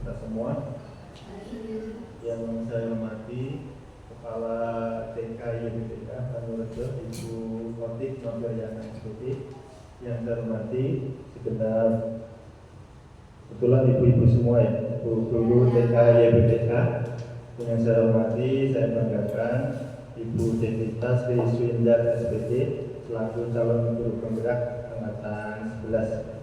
kita semua. Yang saya hormati Kepala TK YBTK Tanurejo, Ibu Khotik Nofriana SPT. Yang saya hormati segenap, kebetulan ibu-ibu semua ya, ibu guru TK YBTK. Yang saya hormati, saya banggakan Ibu Devita Sri Swindar SPT selaku calon guru penggerak angkatan 11.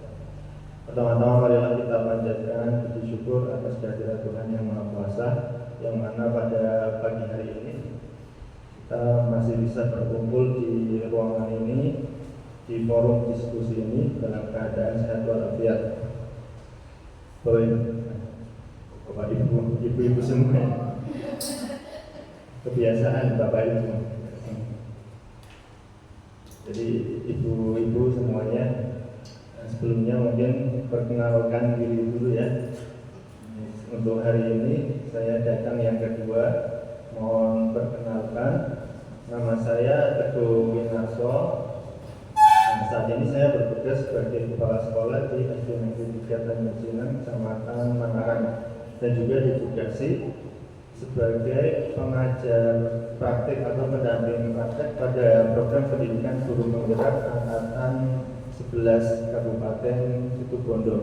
Pertama-tama marilah kita panjatkan puji syukur atas kehadiran Tuhan Yang Maha Kuasa, yang mana pada pagi hari ini kita masih bisa berkumpul di ruangan ini, di forum diskusi ini dalam keadaan sehat walafiat. Bapak Ibu, ibu-ibu semua, kebiasaan Bapak Ibu. Jadi ibu-ibu semuanya, sebelumnya mungkin perkenalkan diri dulu ya. Untuk hari ini saya datang yang kedua. Mohon perkenalkan, nama saya Teguh Winarso. Saat ini saya bertugas sebagai kepala sekolah di SD Negeri 3 Tanjung Kecamatan Manaran, dan juga ditugasi sebagai pengajar praktik atau pendamping praktek pada program pendidikan guru penggerak angkatan 11 Kabupaten Situbondo.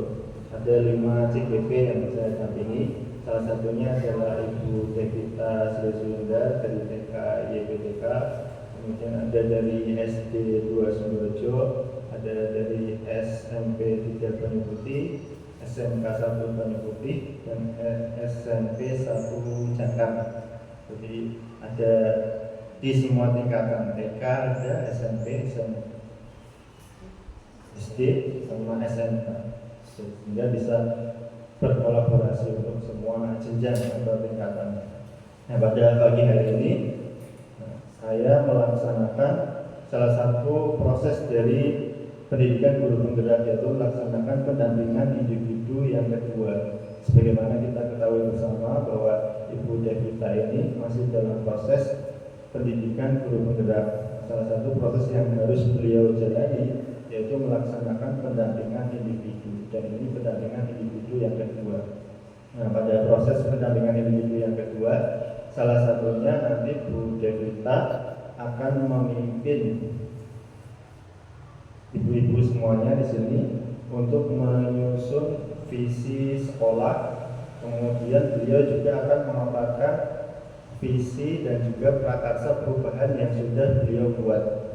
Ada 5 CGP yang saya dampingi. Salah satunya adalah Ibu Devita Sri Swindar dari TK YBTK. Kemudian ada dari SD 2 Sumberjo, ada dari SMP 3 Banyu Putih, SMK 1 Banyu Putih, dan SMP 1 Jangkar. Jadi ada di semua tingkatan, TK ada, SMP, SD, sama SMK, sehingga bisa berkolaborasi untuk semua jenjang atau tingkatan. Nah, pada pagi hari ini saya melaksanakan salah satu proses dari pendidikan guru penggerak, yaitu melaksanakan pendampingan individu yang kedua. Sebagaimana kita ketahui bersama bahwa Ibu Devita ini masih dalam proses pendidikan guru penggerak. Salah satu proses yang harus beliau jalani yaitu melaksanakan pendampingan individu, dan ini pendampingan individu yang kedua. Nah, pada proses pendampingan individu yang kedua, salah satunya nanti Bu Devita akan memimpin ibu-ibu semuanya di sini untuk menyusun visi sekolah. Kemudian beliau juga akan memaparkan visi dan juga prakarsa perubahan yang sudah beliau buat.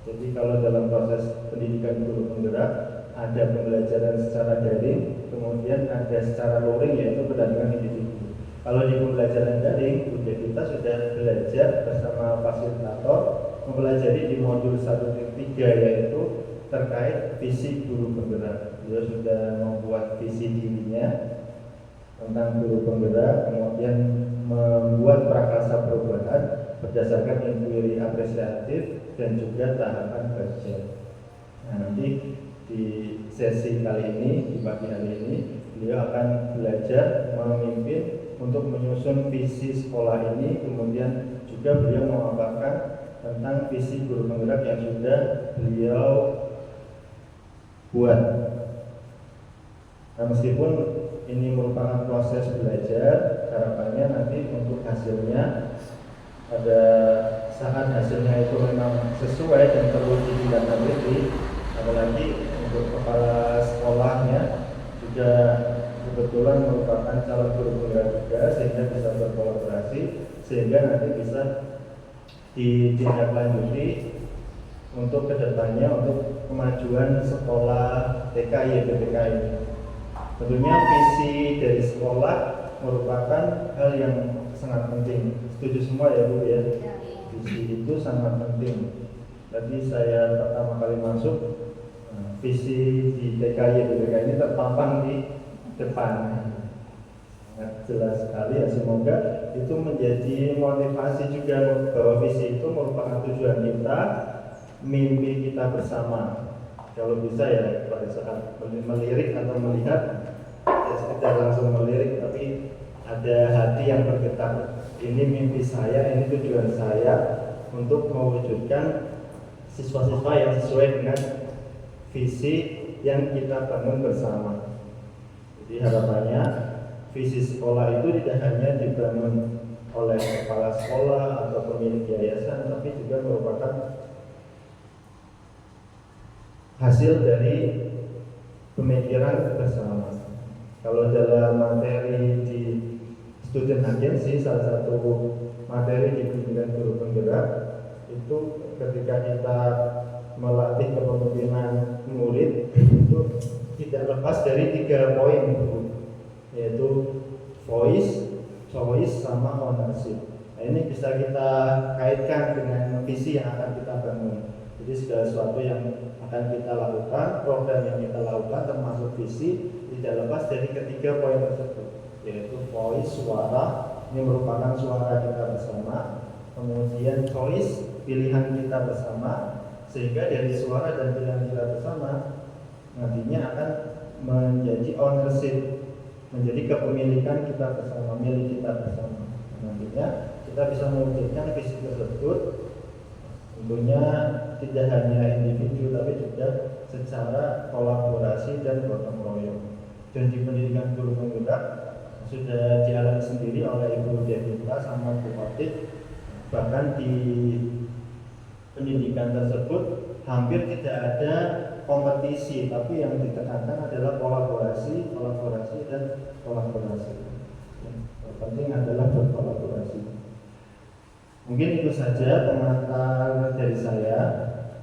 Jadi kalau dalam proses pendidikan guru penggerak ada pembelajaran secara daring, kemudian ada secara luring, yaitu pendampingan individu. Kalau di pembelajaran daring, Bu Devita sudah belajar bersama fasilitator mempelajari di modul 1.3, yaitu terkait visi guru penggerak. Beliau sudah membuat visi dirinya tentang guru penggerak, kemudian membuat prakarsa perubahan berdasarkan inquiry apresiatif dan juga tahapan kerja. Nah, nanti di sesi kali ini, di pagi hari ini, beliau akan belajar memimpin untuk menyusun visi sekolah ini. Kemudian juga beliau memaparkan tentang visi guru penggerak yang sudah beliau buat. Nah, meskipun ini merupakan proses belajar, harapannya nanti untuk hasilnya pada saat hasilnya itu memang sesuai dan perlu ditindaklanjuti, apalagi untuk kepala sekolahnya juga kebetulan merupakan calon guru penggerak juga, sehingga bisa berkolaborasi, sehingga nanti bisa ditindaklanjuti untuk kedepannya untuk kemajuan sekolah TK YBTK ini. Tentunya visi dari sekolah merupakan hal yang sangat penting. Setuju semua ya Bu ya? Visi itu sangat penting. Tadi saya pertama kali masuk, visi di TK YBTK ini terpampang di depan. Sangat jelas sekali ya, semoga itu menjadi motivasi juga bahwa visi itu merupakan tujuan kita, mimpi kita bersama. Kalau bisa ya pada saat melirik atau melihat ya sekedar langsung melirik, tapi ada hati yang bergetar. Ini mimpi saya, ini tujuan saya untuk mewujudkan siswa-siswa yang sesuai dengan visi yang kita bangun bersama. Jadi harapannya visi sekolah itu tidak hanya dibangun oleh kepala sekolah atau pemilik yayasan, tapi juga merupakan hasil dari pemikiran bersama. Kalau dalam materi di student agency, salah satu materi di bimbingan guru penggerak itu ketika kita melatih kepemimpinan murid itu tidak lepas dari 3 poin, yaitu voice, choice, sama ownership. Nah, ini bisa kita kaitkan dengan visi yang akan kita bangun. Jadi segala sesuatu yang akan kita lakukan, program yang kita lakukan termasuk visi, tidak lepas dari ketiga poin tersebut, yaitu voice, suara, ini merupakan suara kita bersama, kemudian choice, pilihan kita bersama, sehingga dari suara dan pilihan kita bersama nantinya akan menjadi ownership, menjadi kepemilikan kita bersama, milik kita bersama. Nantinya kita bisa mewujudkan visi tersebut, tentunya tidak hanya individu tapi juga secara kolaborasi dan gotong royong. Dan di pendidikan guru penggerak sudah dialami sendiri oleh Ibu Devita sama Bu Khotik. Bahkan di pendidikan tersebut hampir tidak ada kompetisi, tapi yang ditekankan adalah kolaborasi, dan kolaborasi. Yang penting adalah berkolaborasi. Mungkin itu saja pengantar dari saya.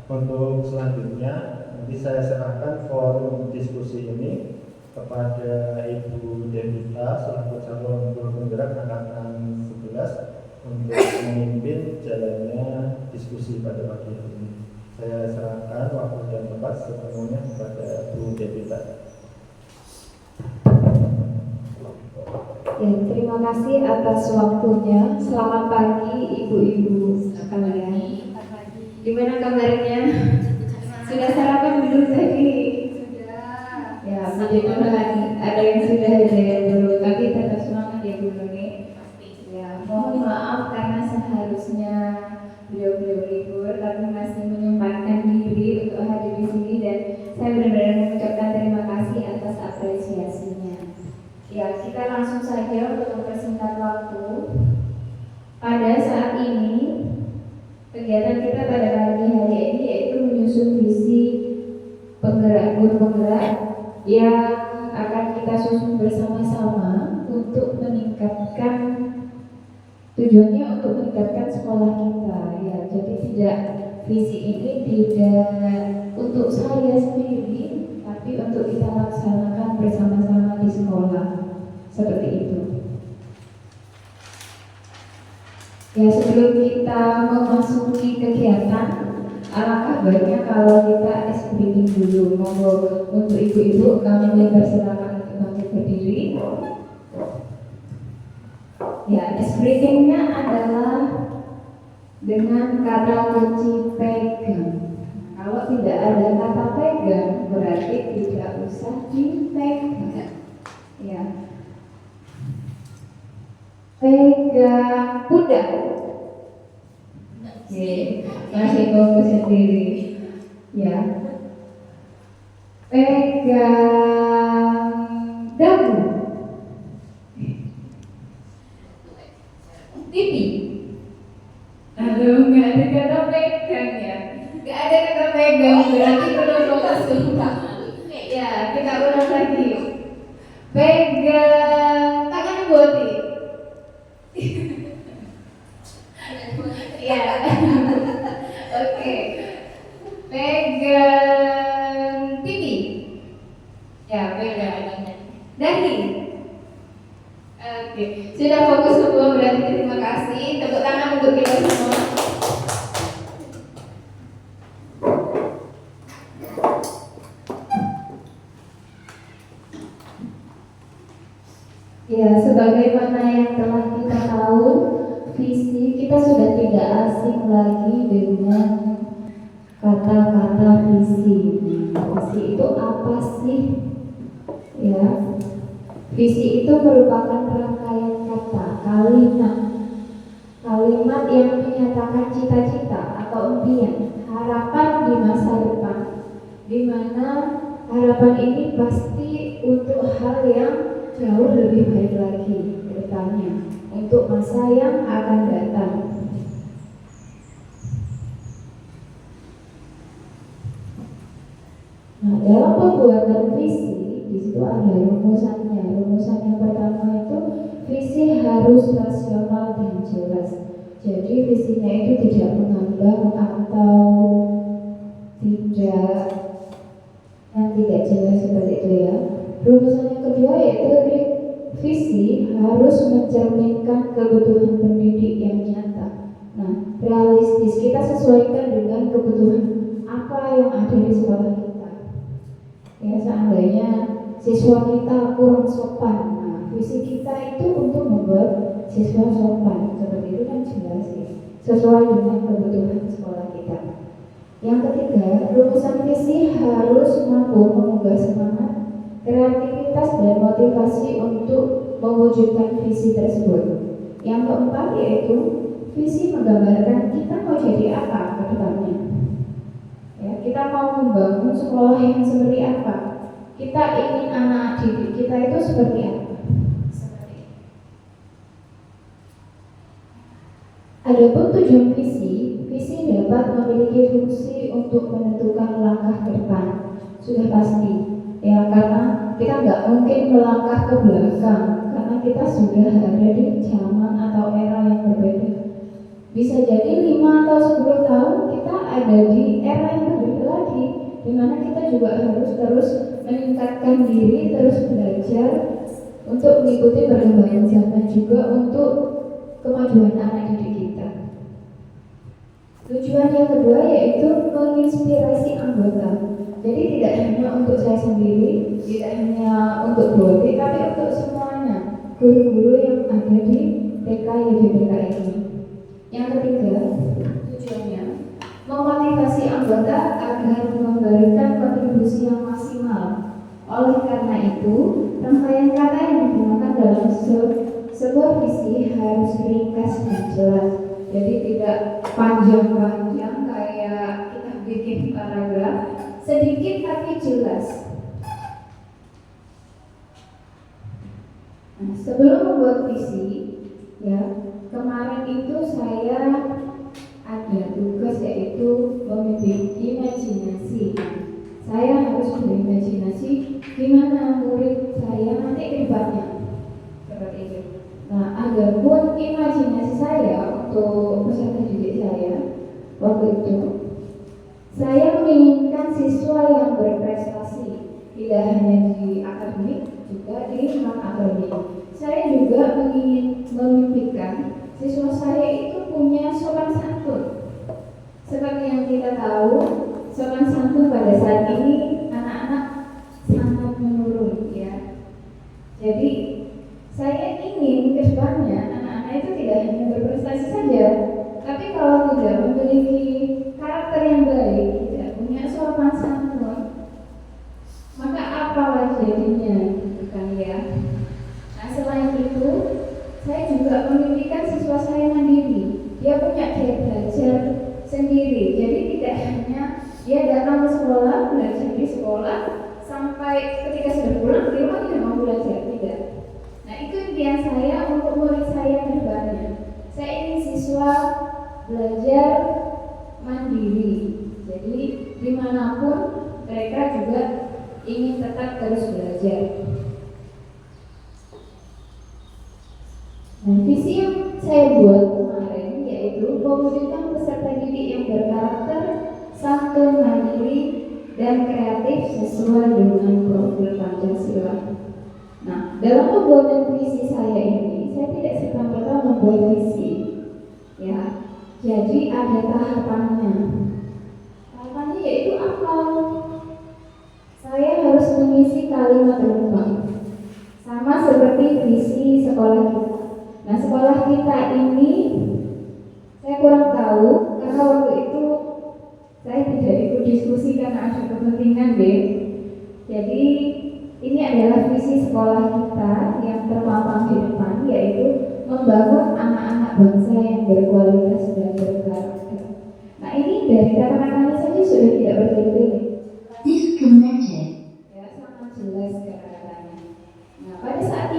Untuk selanjutnya nanti saya serahkan forum diskusi ini kepada Ibu Devita selaku calon guru penggerak angkatan 11 untuk memimpin jalannya diskusi pada pagi hari ini. Saya serahkan waktu dan tempat sepenuhnya kepada Bu Devita. Ya, terima kasih atas waktunya. Selamat pagi ibu-ibu sekalian. Gimana kabarnya? Sudah sarapan belum tadi? Sudah. Ya, puji Tuhan. Ada yang sudah, ada yang belum. Tapi tetap semangat ya Bu Nuni. Ya, mohon maaf karena seharusnya beliau-beliau libur, tapi masih menyempatkan diri untuk hadir di sini, dan saya benar-benar mengucapkan terima kasih atas apresiasinya. Ya, kita langsung saja untuk mempersingkat waktu. Pada saat ini, kegiatan kita pada pagi hari ini yaitu menyusun visi guru penggerak yang akan kita susun bersama-sama untuk meningkatkan, tujuannya untuk meningkatkan sekolah kita. Ya, jadi tidak, visi ini tidak untuk saya sendiri, tapi untuk kita laksanakan bersama-sama di sekolah. Seperti itu. Ya, sebelum kita memasuki kegiatan, alangkah baiknya kalau kita ice breathing dulu. Monggo untuk ibu-ibu kami dipersilakan untuk bangkit berdiri. Ya, ice breathingnya adalah dengan kata kunci pegang. Kalau tidak ada kata pegang, berarti tidak usah dipegang. Ya. Pegang pundak. Masih fokus sendiri. Ya. Pegang dagu. Pipi. Aduh, nggak ada kata pegang ya. Nggak ada kata pegang, berarti belum fokus juga. Ya, kita ulang lagi. Pegang tangan boti. Ya. Oke. Pegang pipi. Ya, pegang dahi. Oke. Sudah fokus semua, berarti terima kasih. Tepuk tangan untuk kita semua. Ya, sebagaimana yang telah kita tahu, visi kita sudah tidak asing lagi dengan kata-kata visi. Visi itu apa sih? Ya, visi itu merupakan rangkaian kata, kalimat yang menyatakan cita-cita atau impian, harapan di masa depan, di mana harapan ini pasti untuk hal yang jauh lebih baik lagi ke depannya untuk masa yang akan datang. Nah, dalam pembuatan visi, di situ ada rumusannya. Rumusan yang pertama itu visi harus rasional dan jelas. Jadi visinya itu tidak mengambang atau tidak jelas seperti itu ya. Rumusan yang kedua yaitu visi harus mencerminkan kebutuhan pendidik yang nyata. Nah, realistis, kita sesuaikan dengan kebutuhan apa yang ada di sekolah kita. Ya, seandainya siswa kita kurang sopan, nah visi kita itu untuk membuat siswa sopan. Seperti itu kan jelas sih, sesuai dengan kebutuhan sekolah kita. Yang ketiga, rumusan visi harus mampu mengubah semangat, kreativitas dan motivasi untuk mewujudkan visi tersebut. Yang keempat yaitu visi menggambarkan kita mau jadi apa ke depannya. Ya, kita mau membangun sekolah yang seperti apa? Kita ingin anak didik kita itu seperti apa? Adapun tujuan visi dapat memiliki fungsi untuk menentukan langkah ke depan. Sudah pasti, ya karena kita nggak mungkin melangkah ke belakang karena kita sudah ada di zaman atau era yang berbeda. Bisa jadi 5 atau 10 tahun kita ada di era yang berbeda lagi, di mana kita juga harus terus meningkatkan diri, terus belajar untuk mengikuti perkembangan zaman, juga untuk kemajuan anak didik kita. Tujuan yang kedua yaitu menginspirasi anggota. Jadi tidak hanya untuk saya sendiri, tidak hanya untuk Bodi, tapi untuk semuanya, guru-guru yang ada di TK YDBK ini. Yang ketiga, tujuannya memotivasi anggota agar memberikan kontribusi yang maksimal. Oleh karena itu, rangkaian kata yang digunakan dalam sebuah visi harus ringkas dan jelas. Jadi tidak panjang-panjang kayak kita bikin paragraf, sedikit tapi jelas. Nah, sebelum membuat visi, ya kemarin itu saya ada tugas yaitu membimbing imajinasi. Saya harus berimajinasi gimana murid saya nanti ke depannya, seperti itu. Nah, adapun imajinasi saya untuk peserta didik saya waktu itu, saya menginginkan siswa yang berprestasi, tidak hanya di akademik, juga di non-akademik. Saya juga memimpikan siswa saya itu punya sopan santun. Seperti yang kita tahu, sopan santun pada saat ini anak-anak sangat menurun, ya. Jadi saya ingin ke depannya anak-anak itu tidak hanya berprestasi saja, tapi kalau tidak memiliki karakter yang baik, tidak punya sopan santun, maka apalah jadinya, bukan ya? Nah, selain itu, saya juga memimpikan siswa saya mandiri. Dia punya gaya belajar sendiri. Jadi tidak hanya dia datang ke sekolah, belajar di sekolah, sampai ketika sudah pulang di rumah tidak mau belajar, tidak. Nah, itu impian saya untuk murid saya ke depannya. Saya ingin siswa belajar mandiri. Jadi dimanapun mereka juga ingin tetap terus belajar. Nah, visi yang saya buat kemarin yaitu mewujudkan peserta didik yang berkarakter, santun, mandiri, dan kreatif sesuai dengan profil Pancasila. Nah, dalam pembuatan visi saya ini, saya tidak serta-merta membuat visi, ya. Jadi ada tahapannya. Tahapannya yaitu apa? Saya harus mengisi kalimat lengkap, sama seperti visi sekolah kita. Nah, sekolah kita ini saya kurang tahu karena waktu itu saya tidak ikut diskusi karena ada kepentingan deh. Jadi ini adalah visi sekolah kita yang terpampang di depan, yaitu membangun anak-anak bangsa yang berkualitas dan berkarakter. Nah, ini dari kata-katanya saja sudah tidak bertele-tele. Disconnected. Ya, sangat jelas kata-katanya. Nah, pada saat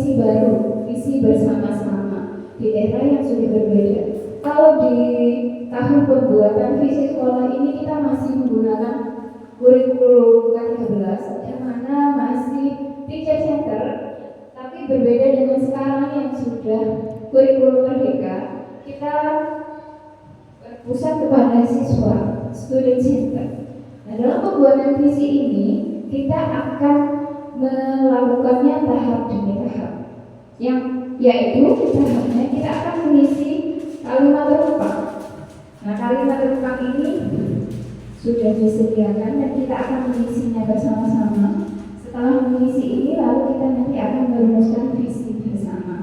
mengisi baru, visi bersama-sama di era yang sudah berbeda. Kalau di tahun pembuatan visi sekolah ini kita masih menggunakan kurikulum K13 yang mana masih teacher center, tapi berbeda dengan sekarang yang sudah kurikulum merdeka. Kita berpusat kepada siswa, student center. Nah, dalam pembuatan visi ini kita akan melakukannya tahap demi tahap, yang yaitu tahapnya kita akan mengisi kalimat terupang. Nah, kalimat terupang ini sudah disediakan dan kita akan mengisinya bersama-sama. Setelah mengisi ini, lalu kita nanti akan merumuskan visi bersama.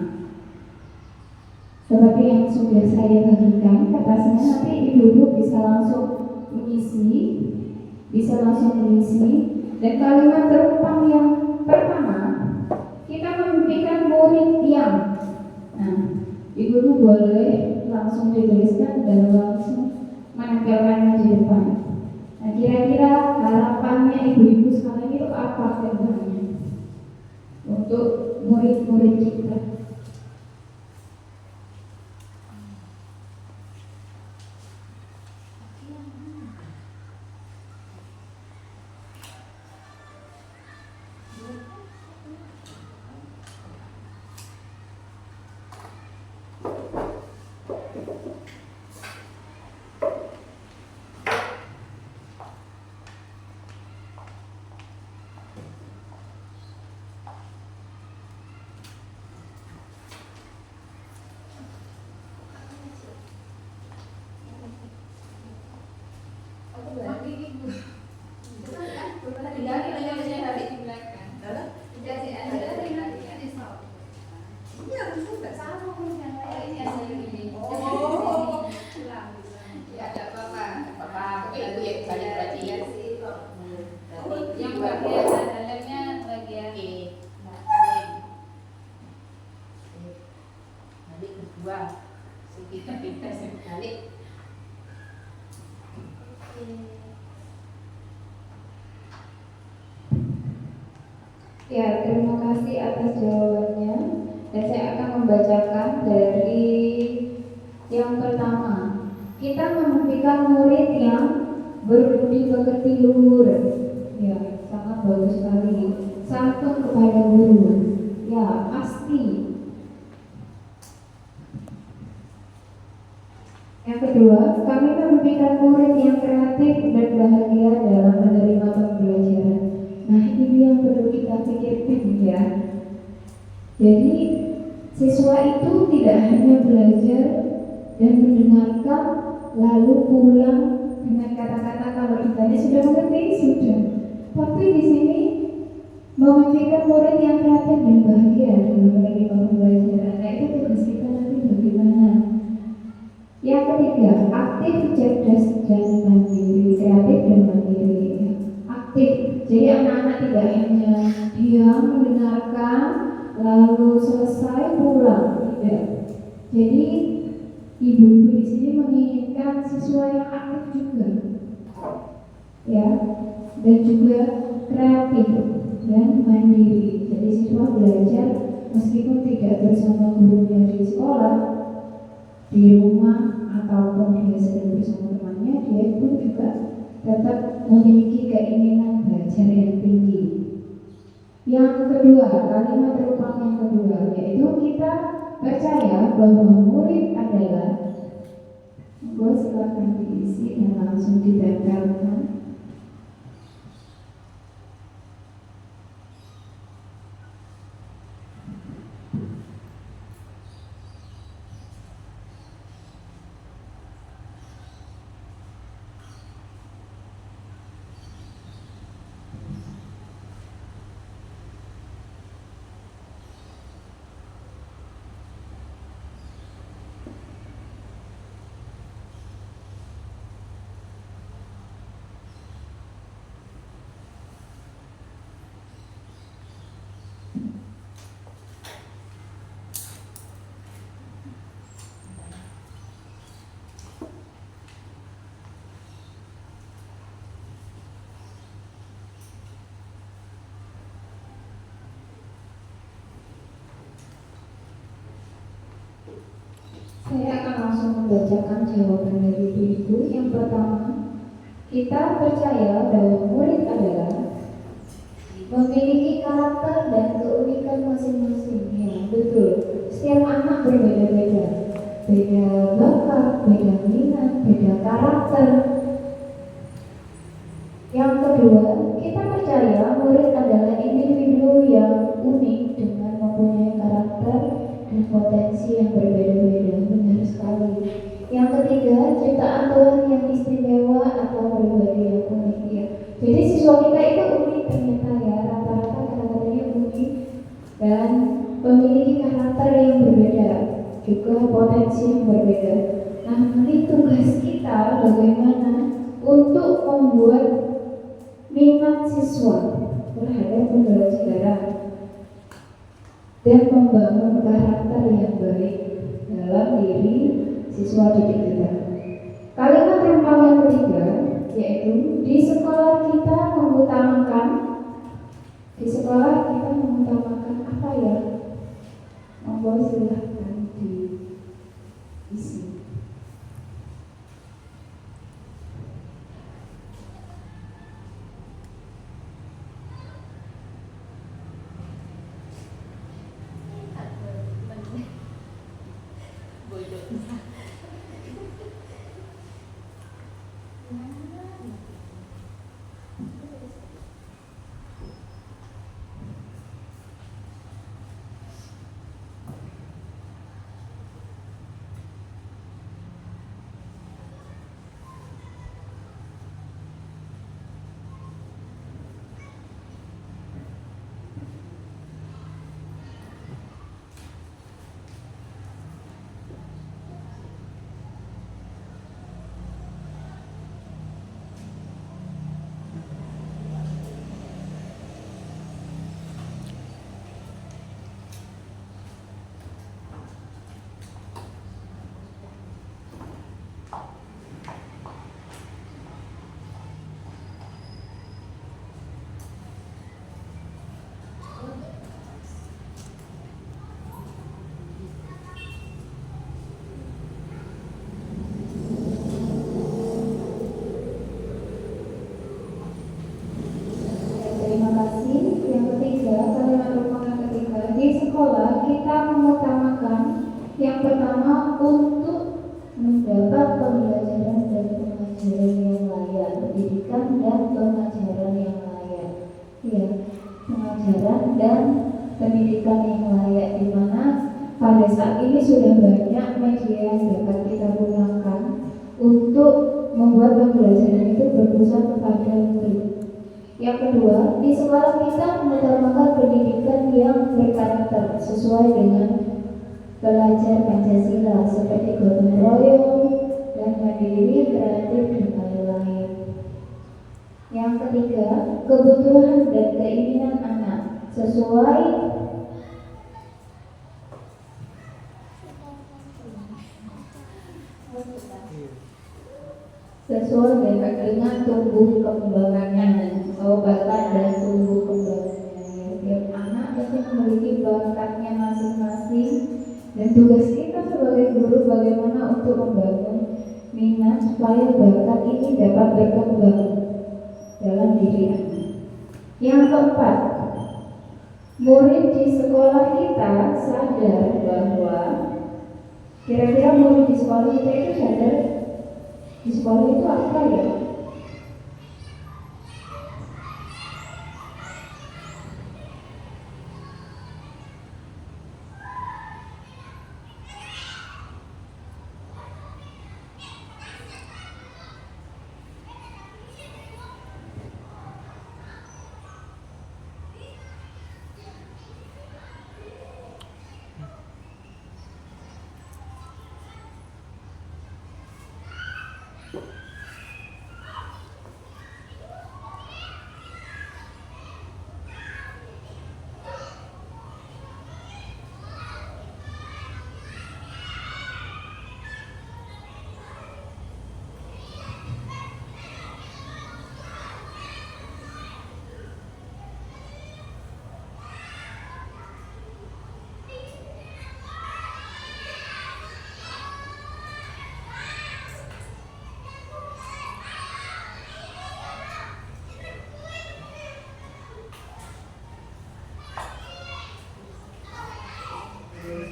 Seperti yang sudah saya bagikan kertasnya, nanti ibu-ibu bisa langsung mengisi, dan kalimat terupang yang pertama kita memimpikan murid yang. Nah, ibu-ibu boleh langsung dituliskan dan langsung menempelkannya di depan. Nah, kira-kira harapannya ibu-ibu sekalian itu apa kedepannya untuk murid-murid kita? Ya, terima kasih atas jawabannya. Dan saya akan membacakan dari yang pertama. Kita memimpikan murid yang berbudi pekerti luhur. Ya, sangat bagus sekali. Santun kepada guru. Ya, pasti. Yang kedua, kami memimpikan murid yang kreatif dan bahagia dalam menerima pembelajaran. Nah, ini yang perlu kita pikirkan ya. Jadi siswa itu tidak hanya belajar dan mendengarkan lalu pulang dengan kata-kata kalau kitanya sudah mengerti sudah. Tapi di sini memimpikan murid yang kreatif dan bahagia dalam menerima pembelajaran. Nah, itu tugas kita nanti bagaimana. Yang ketiga, aktif, cerdas dan mandiri, kreatif dan mandiri. Aktif. Jadi anak-anak tidak hanya diam mendengarkan lalu selesai pulang, tidak. Jadi ibu-ibu di sini menginginkan siswa yang aktif juga, ya, dan juga kreatif dan mandiri. Jadi siswa belajar meskipun tidak bersama gurunya di sekolah, di rumah ataupun dia sedang bersama temannya, dia pun juga tetap memiliki keinginan belajar yang tinggi. Yang kedua, kalimat terupang yang kedua, yaitu kita percaya bahwa murid adalah, silakan diisi dan langsung ditempelkan. Saya akan langsung membacakan jawaban dari ibu. Yang pertama, kita percaya bahwa murid adalah memiliki karakter dan keunikan masing-masing. Ya, betul. Setiap anak berbeda-beda, beda bakat, beda minat, beda karakter. Yang kedua, kita percaya murid adalah individu yang unik dengan mempunyai karakter dan potensi yang berbeda-beda. Benar sekali. Yang ketiga, ciptaan Tuhan yang istimewa atau pribadi yang unik. Ya. Jadi siswa kita itu unik ternyata ya, rata-rata karakternya unik dan memiliki karakter yang berbeda, juga potensi yang berbeda. Nah, ini tugas kita bagaimana untuk membuat minat siswa terhadap pembelajaran dan membangun karakter yang baik dalam diri siswa didik kita. Kalimat rempah yang ketiga yaitu di sekolah kita mengutamakan apa ya? Monggo silahkan diisi. Sekolah kita mengutamakan yang pertama untuk mendapat pembelajaran dan pengajaran yang layak, pendidikan dan pengajaran yang layak. Ya, pengajaran dan pendidikan yang layak, di mana pada saat ini sudah banyak media yang dapat kita gunakan untuk membuat pembelajaran itu berpusat kepada murid. Yang kedua, di sekolah kita mengutamakan pendidikan yang berkarakter sesuai dengan belajar Pancasila seperti gotong royong dan mandiri, kreatif dan lain-lain. Yang ketiga, kebutuhan dan keinginan anak sesuai dengan tumbuh kembangannya, bakat dan tumbuh kembangannya. Setiap anak itu memiliki bakatnya masing-masing, dan tugas kita sebagai guru bagaimana untuk membangun minat supaya bakat ini dapat berkembang dalam diri anak. Yang keempat, murid di sekolah kita sadar bahwa kira-kira murid di sekolah kita itu sadar di sekolah itu apa ya?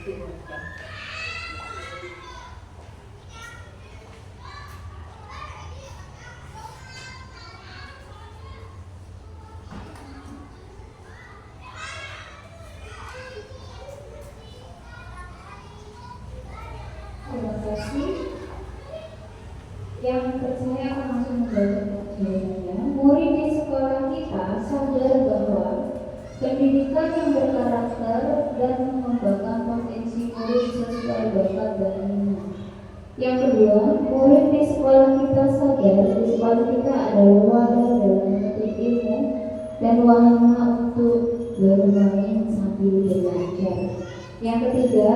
Terima kasih. Yang percaya akan langsung membaca jawabannya. Murid di sekolah kita sadar bahwa pendidikan yang berkarakter dan mengembangkan potensi murid sesuai bakat dan minat. Yang kedua, murid di sekolah kita sadar di sekolah kita adalah wadah dalam menuntut ilmu dan wahana untuk bermain sambil belajar. Yang ketiga,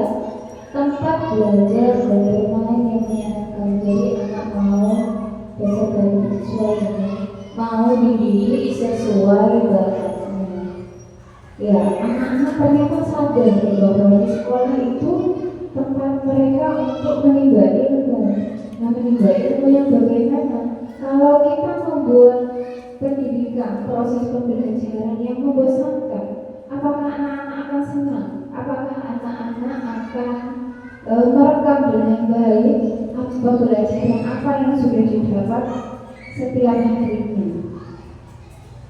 tempat belajar dan bermain yang menyenangkan. Jadi anak mau belajar sesuai dengan mau dididik sesuai bakatnya. Ya, anak-anak ternyata sadar bahwa di sekolah itu tempat mereka untuk menimba ilmu. Nah, menimba ilmu yang bagaimana? Kalau kita membuat pendidikan, proses pembelajaran yang membosankan, apakah anak-anak akan senang? Apakah anak-anak akan merekam dengan baik pembelajaran apa yang sudah didapat setiap harinya?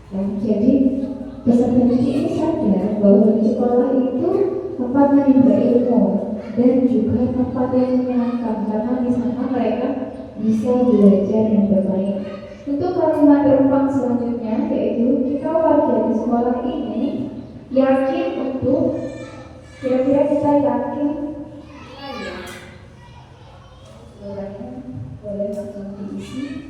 Dan jadi peserta didik ini sadar bahwa di sekolah itu tempat menimba ilmu dan juga tempat yang menyenangkan karena di sana mereka bisa belajar dan bermain. Untuk kalimat terumpang selanjutnya yaitu kita warga di sekolah ini yakin untuk kira-kira kita yakin boleh langsung diisi.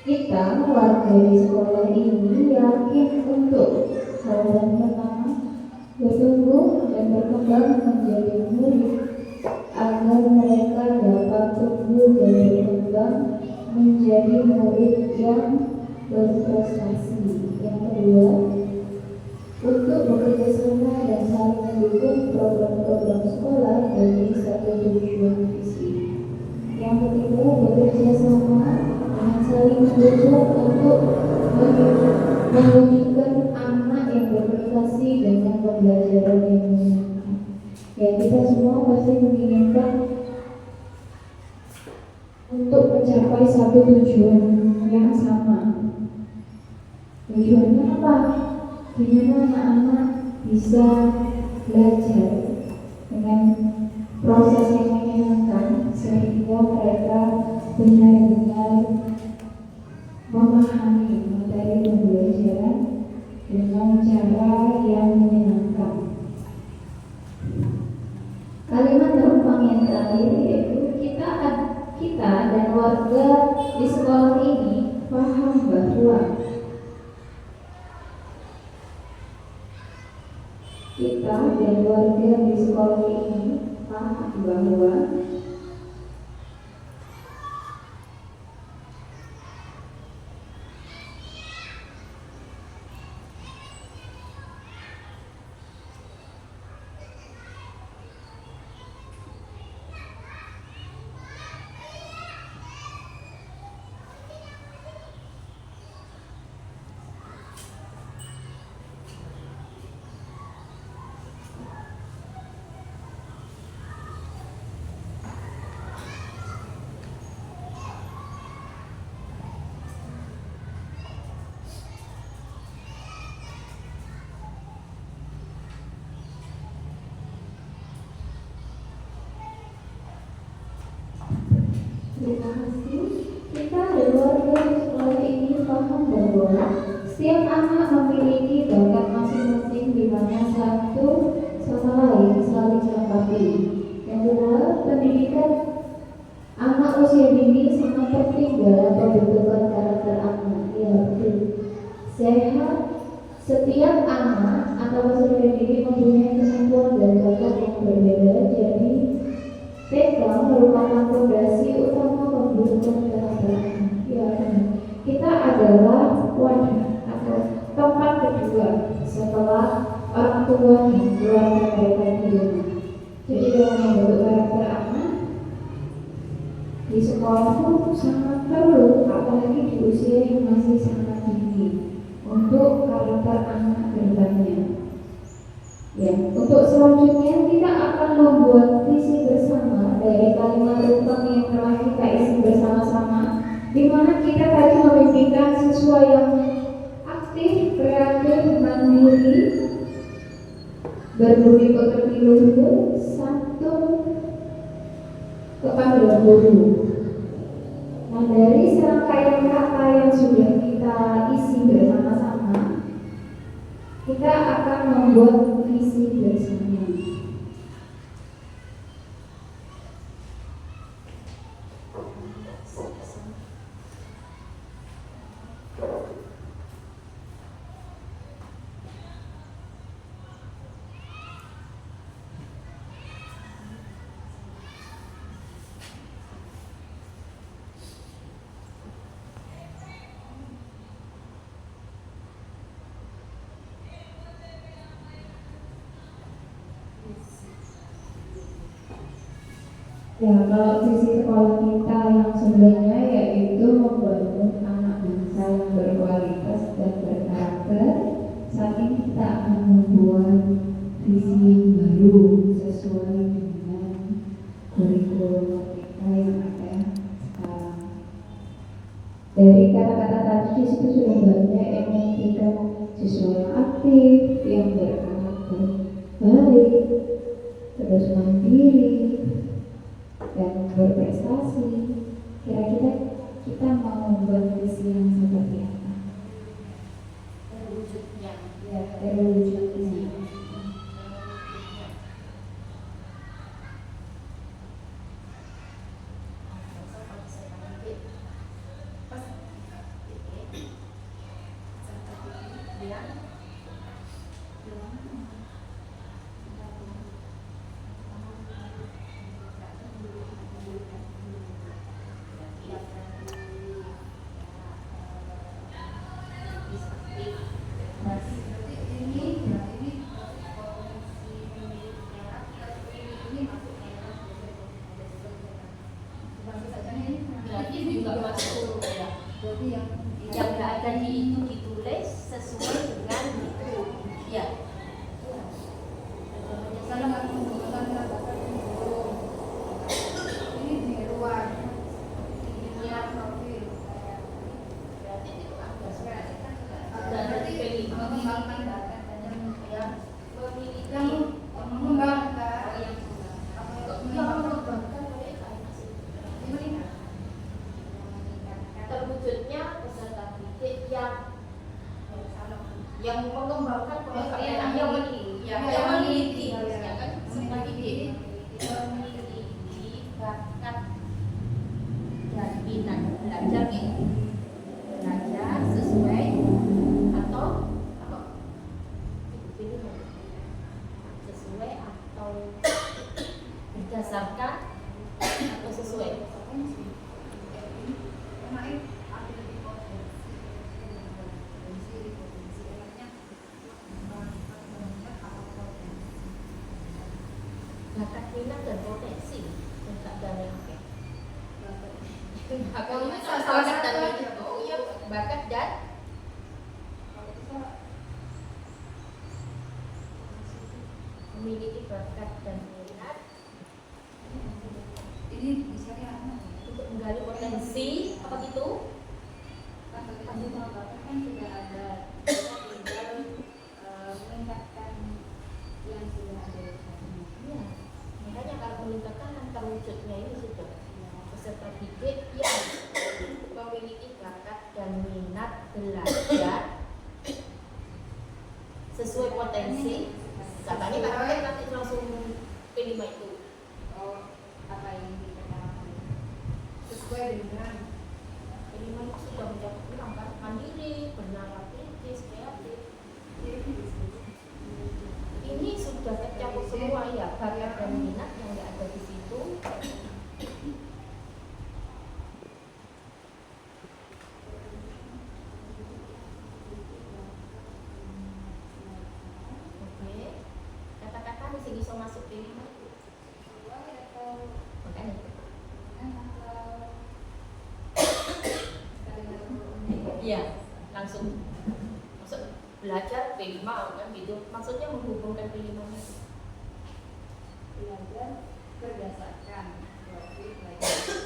Kita warga di sekolah ini yakin untuk hal yang pertama bertumbuh dan berkembang menjadi murid agar mereka dapat tumbuh dan berkembang menjadi murid yang berprestasi. Yang kedua, untuk bekerja sama dan saling mendukung program-program sekolah demi satu tujuan visi. Yang ketiga, bekerja sama dengan saling mendukung untuk mewujudkan anak yang berprestasi dengan pembelajaran yang menyenangkan. Ya, kita semua pasti menginginkan untuk mencapai satu tujuan yang sama. Tujuannya apa? Bagaimana anak-anak bisa belajar dengan proses yang menyenangkan sehingga mereka benar-benar memahami materi pembelajaran dengan cara yang menyenangkan. Kalimat terumpang yang terakhir yaitu kita dan warga di sekolah ini paham bahwa kita dan warga di sekolah ini paham bahwa Terima kasih. Kita keluarga sekolah ini paham bahwa setiap anak memiliki bakat masing-masing di mana satu sama lain saling melengkapi. Yang kedua, pendidikan anak usia dini sangat penting dalam pembentukan karakter anak. Ya, betul. Sehat, setiap anak atau usia dini mempunyai kemampuan dan bakat yang berbeda. Jadi TK merupakan fondasi utama pembentukan karakter anak. Ya, benar. Kita adalah wadah atau tempat kedua setelah orang tua dan keluarga mereka di rumah. Jadi dalam membentuk karakter anak di sekolah itu sangat perlu, apalagi di usia yang masih sangat dini, untuk karakter anak kedepannya. Ya, untuk selanjutnya kita akan membuat visi bersama dari kalimat rukun yang telah kita isi bersama-sama, di mana kita tadi memimpikan siswa yang aktif, kreatif, mandiri, berbudi pekerti luhur, santun kepada guru. Nah, dari serangkaian kata yang sudah kita isi bersama-sama, kita akan membuat visi bersama. Ya, kalau visi sekolah kita yang sebenarnya yaitu membangun anak bangsa yang berkualitas dan berkarakter, saat ini kita akan membuat visi yang baru sesuai dengan kurikulum kita yang ada sekarang. Dari kata-kata tadi di situ sudah banyak yang memberikan siswa yang aktif, yang berkarakter baik, terus mandiri, dan berprestasi. Kira-kira kita mau membuat visi yang seperti apa? Terwujudnya. Ya, terwujudnya. Yang nggak ada di itu ditulis sesuai dengan itu. Ya. Ini di luar. Berarti mengembangkan bakat dan yang terwujudnya peserta didik yang mengembangkan pengetahuan yang meneliti harusnya kan memiliki bakat dan minat belajar sesuai atau apa sesuai atau berdasarkan atau sesuai bakat minat dan potensi enggak dari apa bakat dan minat bakat dan memiliki bakat dan minat ini bisa untuk menggali potensi apa gitu kan sudah ada, tinggal meningkatkan yang sudah ada. ya makanya kalau meningkatkan kan terwujudnya ini sudah peserta didik yang memiliki bakat dan minat belajar sesuai potensi. Katanya kakak nanti langsung P5 itu. Oh, apa yang dikatakan sesuai dengan P5 itu sudah mencakup bilang kan mandiri, bernalar kritis, kreatif. Ini sudah tercakup semua ya, bakat dan minat yang nggak ada di situ. Oke, kata-kata mesti bisa masuk P5 itu. Makanya. Iya, langsung masuk belajar P5 kan gitu. Maksudnya menghubungkan P5 itu. belajar berdasarkan profil belajar.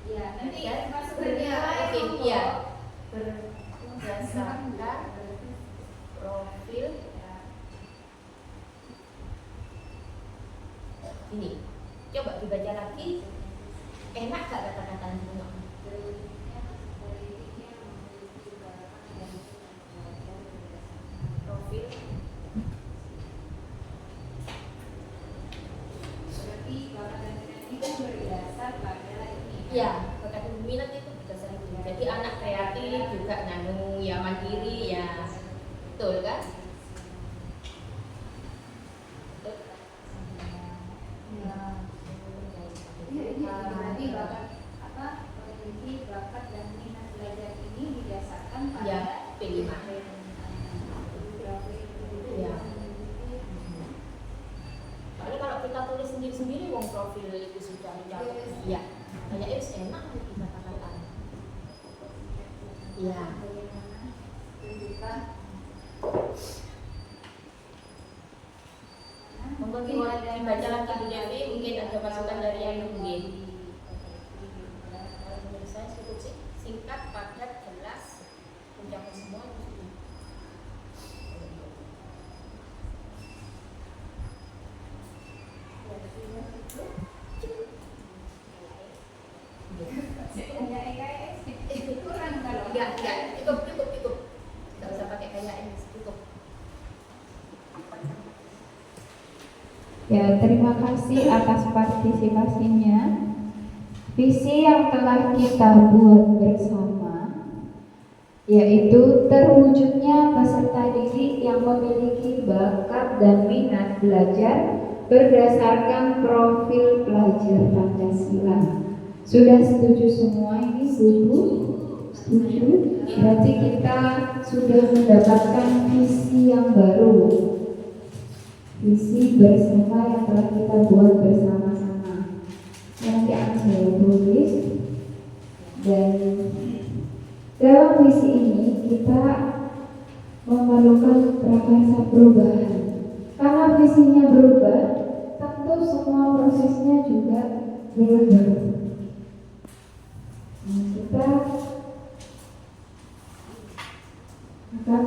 Ya, nanti Kan? masuknya Oke, iya. Berdasarkan profil ini. Coba dibaca lagi. Enak gak kata-katanya semua? Profil. Berarti bakat dan minat ini kan berdasar pada ini. Ya, bakat dan minat itu berdasar itu. Jadi anak kreatif juga nanu ya mandiri ya. Betul kan? Betul. Ini berarti bakat apa memiliki bakat dan minat belajar ini didasarkan pada Ya, P5. Ya. Soalnya kalau kita tulis sendiri-sendiri wong profil itu sudah mencakup. Iya. Kayak itu enak di kata-kata. Iya. Monggo dibaca lagi Bu Devi, mungkin ada masukan dari yang mungkin. Kalau menurut saya cukup sih, singkat, padat, jelas, mencakup semua itu sudah. kurang kalau Enggak, cukup. Enggak usah pakai kayak ini, cukup. Ya, terima kasih atas partisipasinya. Visi yang telah kita buat bersama yaitu terwujudnya peserta didik yang memiliki bakat dan minat belajar berdasarkan profil pelajar Pancasila. Sudah setuju semua ini, Bu? Setuju? Berarti kita sudah mendapatkan visi yang baru. Visi bersama yang telah kita buat bersama-sama. Nanti akan saya tulis. Dan dalam visi ini kita memerlukan prakarsa perubahan. Karena visinya berubah, tentu semua prosesnya juga berubah. Nah, kita akan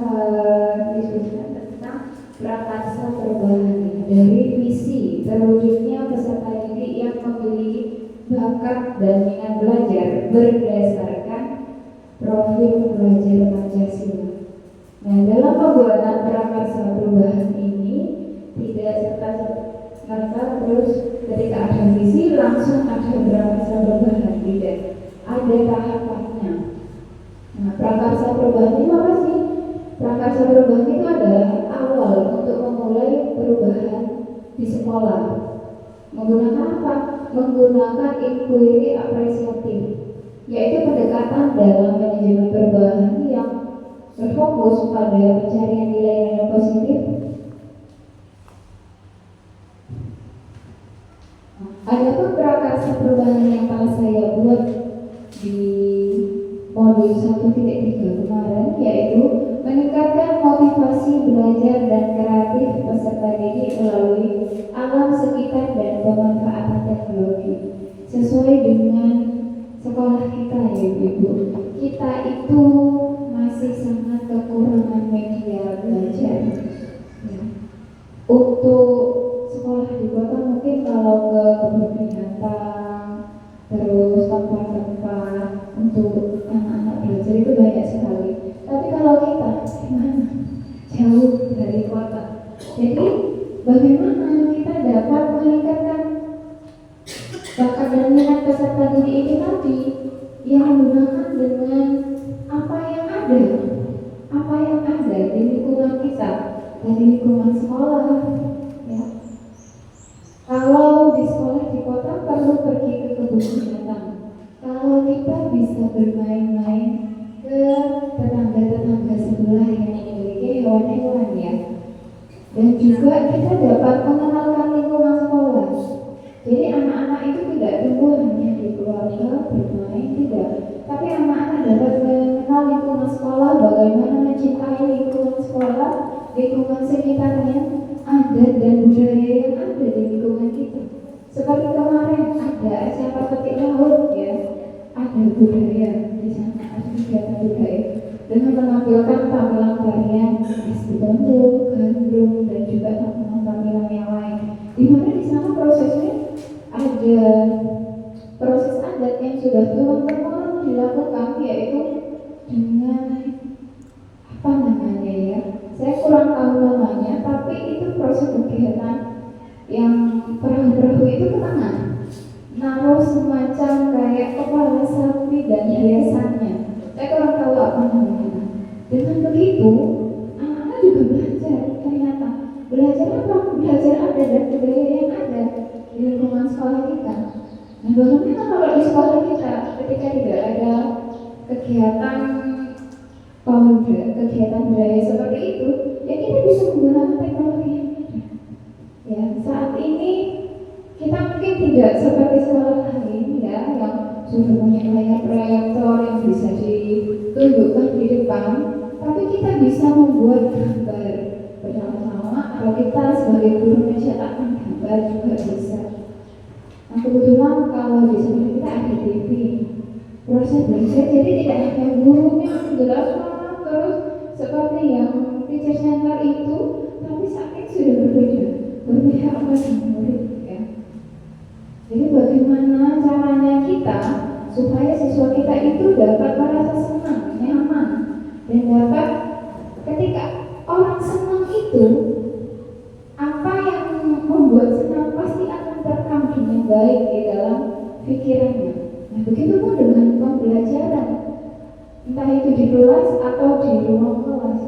mendiskusikan tentang prakarsa perubahan dari visi terwujudnya peserta didik yang memiliki bakat dan minat belajar berdasarkan profil pelajar Pancasila. Nah, dalam pembuatan prakarsa perubahan ini tidak serta-merta terus ketika ada visi langsung ada prakarsa perubahan, tidak, ada tahapannya. Nah, prakarsa perubahan itu apa sih? Prakarsa perubahan itu adalah awal untuk memulai perubahan di sekolah. Menggunakan apa? Menggunakan inquiry apresiatif, yaitu pendekatan dalam manajemen perubahan yang berfokus pada pencarian nilai-nilai positif. Adapun prakarsa perubahan yang telah saya buat di modul 1.3 kemarin yaitu meningkatkan motivasi belajar dan kreatif peserta didik melalui alam sekitar dan pemanfaatan teknologi sesuai dengan sekolah kita ya Ibu. Kita itu masih sangat kekurangan media belajar ya. Untuk sekolah di kota mungkin kalau ke kebun binatang, terus tempat-tempat untuk anak-anak belajar itu banyak sekali. Tapi kalau kita gimana? Jauh dari kota. Jadi bagaimana kita dapat meningkatkan bakat dan minat peserta didik itu tadi? Yang menggunakan dengan apa yang ada di lingkungan kita, dari lingkungan sekolah. Ya. Kalau di sekolah di kota perlu pergi ke kebun binatang. Kalau kita bisa bermain-main ke tetangga-tetangga sebelah yang memiliki hewan-hewan ya. Dan juga kita dapat mengenalkan lingkungan sekolah. Jadi anak-anak itu tidak tumbuh hanya di keluarga bermain, tidak. Tapi anak-anak dapat mengenal lingkungan sekolah, bagaimana mencintai lingkungan sekolah, lingkungan sekitarnya, adat dan budaya yang ada di lingkungan kita. Seperti kemarin ada acara petik laut ya, ada budaya di sana, ada kegiatan budaya dengan menampilkan tampilan tarian es bambu, gandrung dan juga tampilan yang lain. Di mana di sana prosesnya ada proses adat yang sudah turun-temurun dilakukan, yaitu dengan apa namanya ya, saya kurang tahu namanya, tapi itu proses kegiatan yang perahu-perahu itu ke tengah naruh semacam kayak kepala sapi dan hiasannya, saya kurang tahu apa namanya. Dengan begitu anak-anak juga belajar, ternyata belajar apa? Belajar adat dan budaya yang ada di lingkungan sekolah kita. Nah, bagaimana kalau di sekolah kita ketika tidak ada kegiatan kegiatan budaya seperti itu, ya kita bisa menggunakan teknologi yang ada. Ya, saat ini kita mungkin tidak seperti sekolah lain ya, yang sudah punya layar proyektor yang bisa ditunjukkan di depan, tapi kita bisa membuat gambar bersama-sama. Kalau kita sebagai guru mencetakkan gambar juga bisa. Nah, kebetulan kalau di sekolah kita ada TV, proses belajar jadi tidak hanya gurunya menjelaskan terus seperti yang teacher center itu, tapi saking sudah berbeda apa dengan murid ya. Jadi bagaimana caranya kita supaya siswa kita itu dapat merasa senang, nyaman, dan dapat ketika orang senang itu, apa yang membuat senang pasti akan terekam dengan baik di dalam pikirannya. Nah, begitu pun dengan pembelajaran, entah itu di kelas atau di ruang kelas,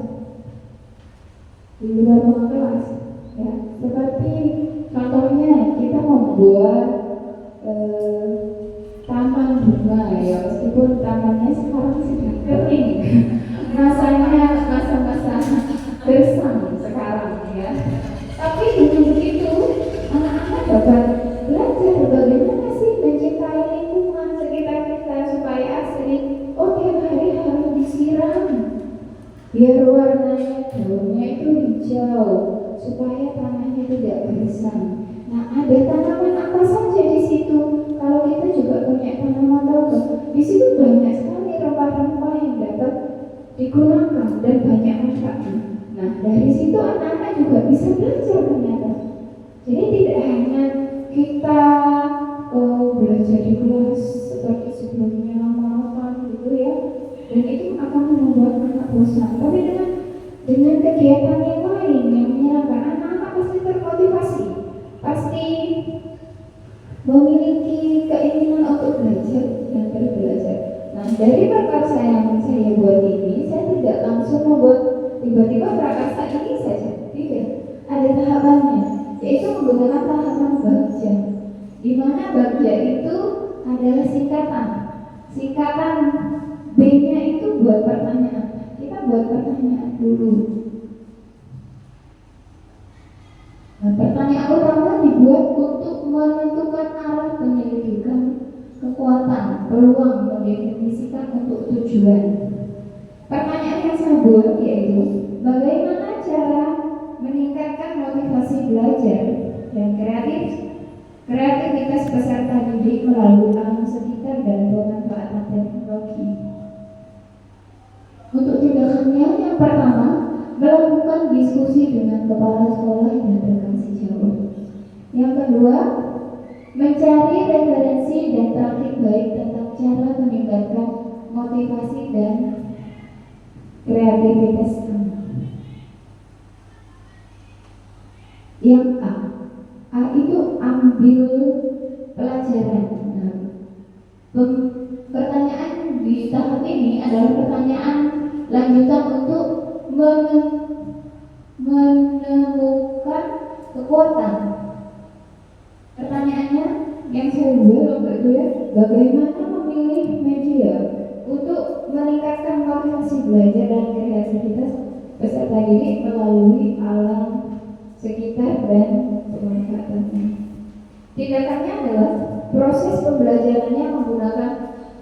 di luar ruang kelas. Ya, seperti contohnya kita membuat taman bunga ya, meskipun tamannya sekarang sedang kering, masanya masa-masa gersang sekarang ya. Tapi dengan begitu anak-anak dapat belajar bagaimana sih mencintai lingkungan sekitar kita supaya asri. Oh, tiap hari harus disiram biar warnanya daunnya itu hijau supaya tanahnya tidak gersang. Nah, ada tanaman apa saja di situ? Kalau kita juga punya tanaman logam, di situ banyak sekali rempah-rempah yang dapat digunakan dan banyak manfaatnya. Nah, dari situ anak-anak juga bisa belajar ternyata. Jadi tidak hanya kita belajar di kelas seperti sebelumnya monoton gitu ya, dan itu akan membuat anak bosan. Tapi dengan kegiatan yang lain yang menyenangkan, anak-anak pasti termotivasi, pasti memiliki keinginan untuk belajar dan terus belajar. Nah, dari prakarsa yang saya buat ini, saya tidak langsung membuat tiba-tiba prakarsa ini saja, tidak. Ada tahapannya, yaitu menggunakan tahapan bagja, di mana bagja itu adalah singkatan B-nya itu buat pertanyaan. Kita buat pertanyaan dulu. Nah, pertanyaan utama dibuat untuk menentukan arah penyelidikan, kekuatan, peluang, mendefinisikan untuk tujuan. Pertanyaan yang saya buat yaitu bagaimana cara meningkatkan motivasi belajar dan kreativitas peserta didik melalui alam sekitar dan pemanfaatan teknologi. Untuk tindakannya, yang pertama, melakukan diskusi dengan kepala sekolah dan rekan sejauh. Yang kedua, mencari referensi dan praktik baik tentang cara meningkatkan motivasi dan kreativitas anak. Yang A itu ambil pelajaran. Nah, pertanyaan di tahap ini adalah pertanyaan lanjutan untuk menemukan kekuatan. Pertanyaannya yang saya buat waktu itu ya, bagaimana memilih media untuk meningkatkan motivasi belajar dan kreativitas peserta didik melalui alam sekitar dan pemanfaatannya. Tindakannya adalah proses pembelajarannya menggunakan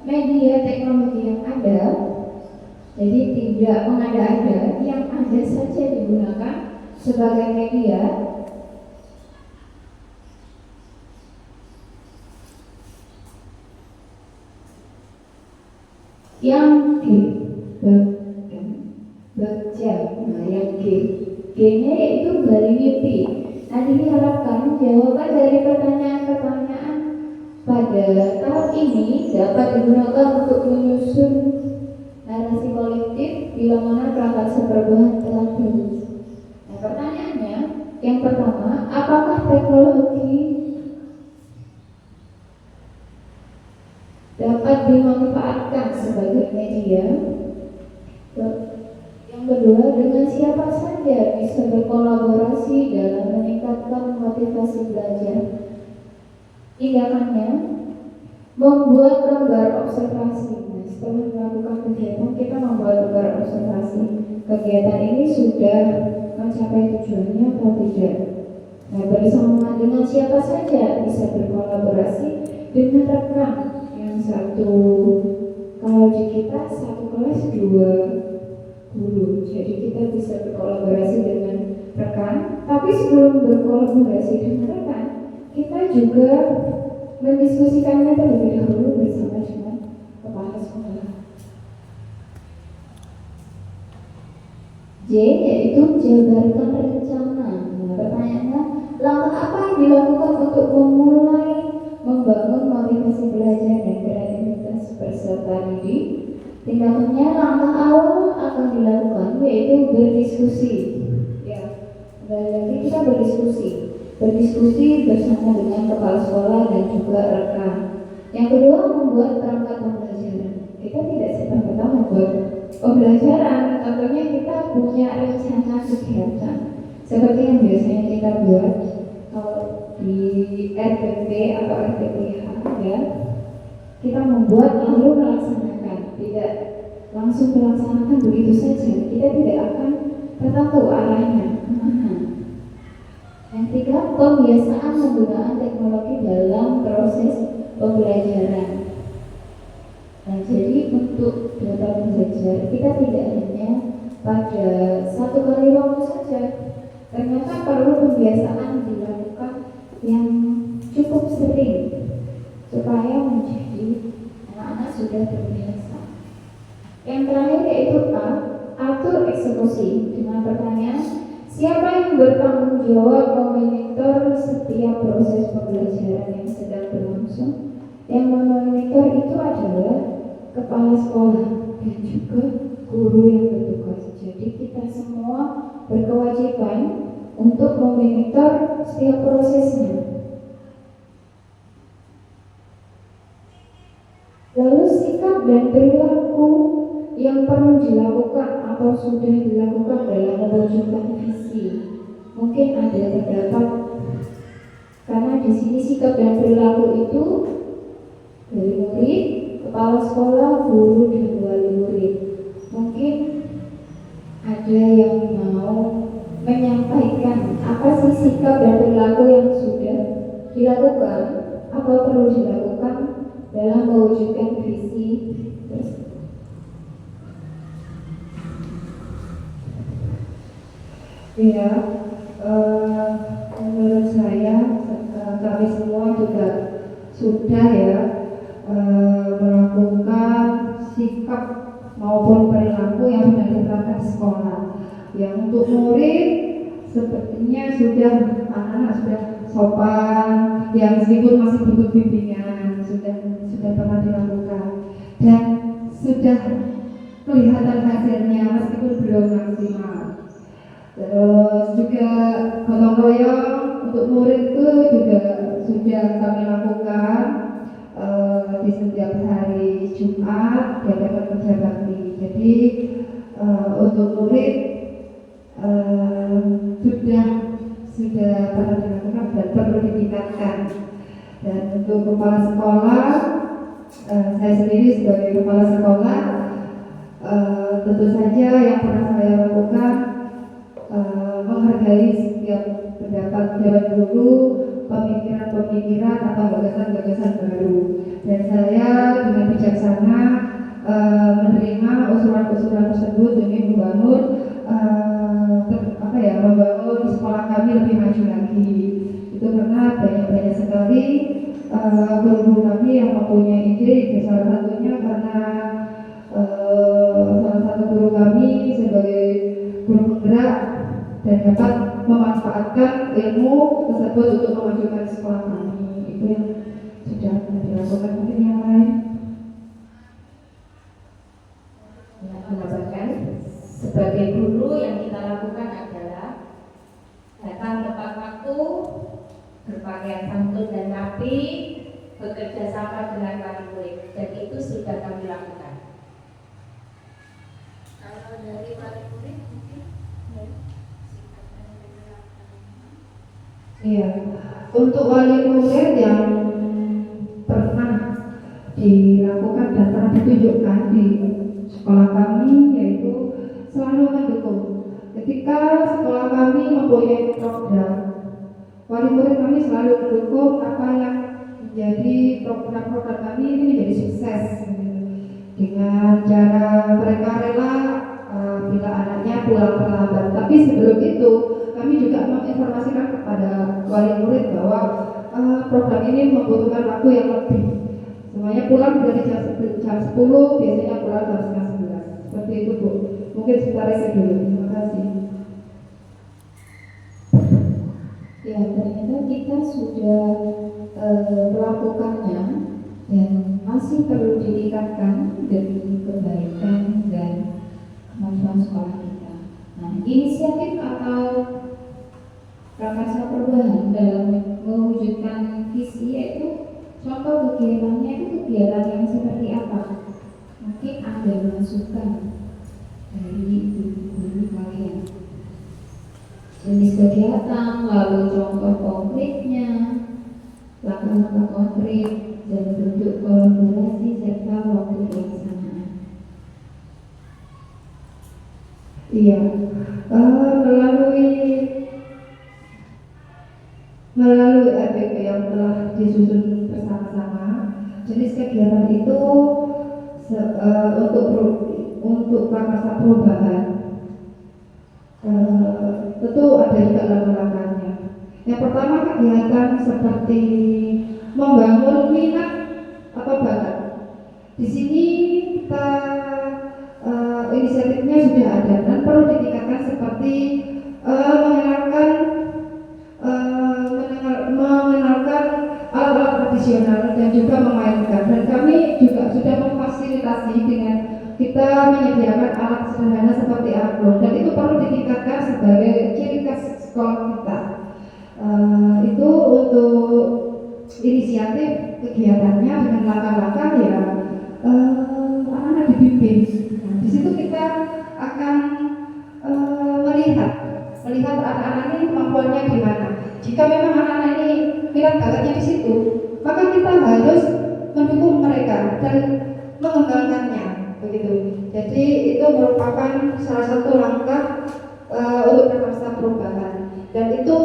media teknologi yang ada, jadi tidak mengada-ada, yang ada saja digunakan sebagai media. Yang G, baca. Nah, yang G-nya yaitu gali mimpi. Nah, diharapkan jawaban dari pertanyaan-pertanyaan pada tahap ini dapat digunakan untuk menyusun narasi kolektif bila mana prakarsa perubahan telah lulus. Nah, pertanyaannya, yang pertama, apakah teknologi dapat dimanfaatkan sebagai media? Yang kedua, dengan siapa saja bisa berkolaborasi dalam meningkatkan motivasi belajar? Tindakannya, membuat lembar observasi. Nah, setelah melakukan kegiatan, kita membuat lembar observasi. Kegiatan ini sudah mencapai tujuannya atau tidak? Nah, bersama dengan siapa saja bisa berkolaborasi dengan rekan yang satu. Kalau di kita satu kelas 2 guru, jadi kita bisa berkolaborasi dengan rekan. Tapi sebelum berkolaborasi dengan rekan, kita juga mendiskusikannya terlebih dahulu bersama dengan kepala sekolah. J yaitu jabarkan rencana. Nah, pertanyaannya, langkah apa yang dilakukan untuk memulai membangun motivasi belajar dan kreativitas peserta didik? Tindakannya, langkah awal akan dilakukan yaitu berdiskusi. Ya, lagi kita berdiskusi bersama dengan kepala sekolah dan juga rekan. Yang kedua, membuat perangkat pembelajaran. Kita tidak serta-merta membuat pembelajaran, tentunya kita punya rencana kegiatan seperti yang biasanya kita buat kalau di RPP atau RPPH, ya. Kita membuat lalu melaksanakan, tidak langsung melaksanakan begitu saja. Kita tidak akan tertentu arahnya kemana. Yang tiga, pembiasaan menggunakan teknologi dalam proses pembelajaran. Nah, jadi untuk dapat belajar kita tidak hanya pada satu kali waktu saja. Ternyata perlu pembiasaan dilakukan yang cukup sering supaya menjadi anak-anak sudah terbiasa. Yang terakhir yaitu A, atur eksekusi dengan pertanyaan, siapa yang bertanggung jawab memonitor setiap proses pembelajaran yang sedang berlangsung? Yang memonitor itu adalah kepala sekolah dan juga guru yang bertugas. Jadi kita semua berkewajiban untuk memonitor setiap prosesnya. Lalu sikap dan perilaku yang perlu dilakukan atau sudah dilakukan dalam mewujudkan visi. Mungkin ada terdapat, karena di sini sikap dan perilaku itu dari murid, kepala sekolah, guru, dan wali murid. Mungkin ada yang mau menyampaikan apa sih sikap dan perilaku yang sudah dilakukan atau perlu dilakukan dalam mewujudkan visi tersebut. Ya, menurut saya kami semua juga sudah ya melakukan sikap maupun perilaku yang sudah diterapkan di sekolah. Yang untuk murid sepertinya sudah anak-anak sudah sopan yang meskipun masih butuh bimbingan sudah pernah dilakukan dan sudah kelihatan hasilnya meskipun belum maksimal. Terus juga gotong royong untuk murid itu juga sudah kami lakukan di setiap hari Jumat diadakan kerja bakti. Jadi untuk murid sudah pernah dilakukan dan perlu ditingkatkan. Dan untuk kepala sekolah, saya sendiri sebagai kepala sekolah tentu saja yang pernah saya lakukan menghargai setiap pendapat dewan guru, pemikiran-pemikiran atau gagasan-gagasan baru. Dan saya dengan bijaksana menerima usulan-usulan tersebut demi membangun membangun sekolah kami lebih maju lagi. Itu karena banyak sekali guru-guru kami yang mempunyai ide. Salah satunya karena salah satu guru kami sebagai guru penggerak dan dapat memanfaatkan ilmu tersebut untuk memajukan sekolah kami. Itu yang sudah dilakukan. Mungkin yang lain. Menambahkan, sebagai guru yang kita lakukan adalah datang tepat waktu, berpakaian santun dan rapi, bekerja sama dengan wali murid, dan itu sudah kami lakukan. Kalau dari wali murid mungkin sikap dan perilaku. Iya, untuk wali murid yang pernah dilakukan dan pernah ditunjukkan di sekolah kami yaitu selalu mendukung. Ketika sekolah kami mempunyai program, wali murid kami selalu mendukung apa yang menjadi program-program kami ini menjadi sukses. Dengan cara mereka rela bila anaknya pulang terlambat. Tapi sebelum itu kami juga menginformasikan kepada wali murid bahwa program ini membutuhkan waktu yang lebih. Semuanya pulang dari jam 10, biasanya pulang jam setengah 11. Seperti itu Bu. Mungkin sebentar itu dulu. Terima kasih. Ya, ternyata kita sudah melakukannya dan masih perlu ditingkatkan demi kebaikan dan kemajuan sekolah kita. Nah, inisiatif atau prakarsa perubahan dalam mewujudkan visi yaitu contoh kegiatannya itu kegiatan yang seperti apa? Mungkin ada masukan dari guru kalian. Jenis kegiatan, lalu contoh konkretnya, langkah-langkah konkret, dan bentuk kolaborasi serta waktu pelaksanaan. Iya, melalui RPP yang telah disusun bersama-sama, jenis kegiatan itu untuk prakarsa perubahan tentu ada juga langkah-langkahnya. Yang pertama kegiatan seperti membangun minat atau bakat. Di sini kita inisiatifnya sudah ada dan perlu ditingkatkan seperti mengenalkan alat-alat tradisional dan juga memainkan. Dan kami juga sudah memfasilitasi dengan kita menyediakan alat sederhana seperti angklung dan itu perlu ditingkatkan sebagai ciri khas sekolah kita. Itu untuk inisiatif kegiatannya dengan langkah-langkah ya anak-anak dibimbing. Nah, di situ kita akan melihat anak-anak ini kemampuannya di mana. Jika memang anak-anak ini minat bakatnya di situ, maka kita harus mendukung mereka dan mengembangkannya. Begitu. Jadi itu merupakan salah satu langkah untuk prakarsa perubahan dan itu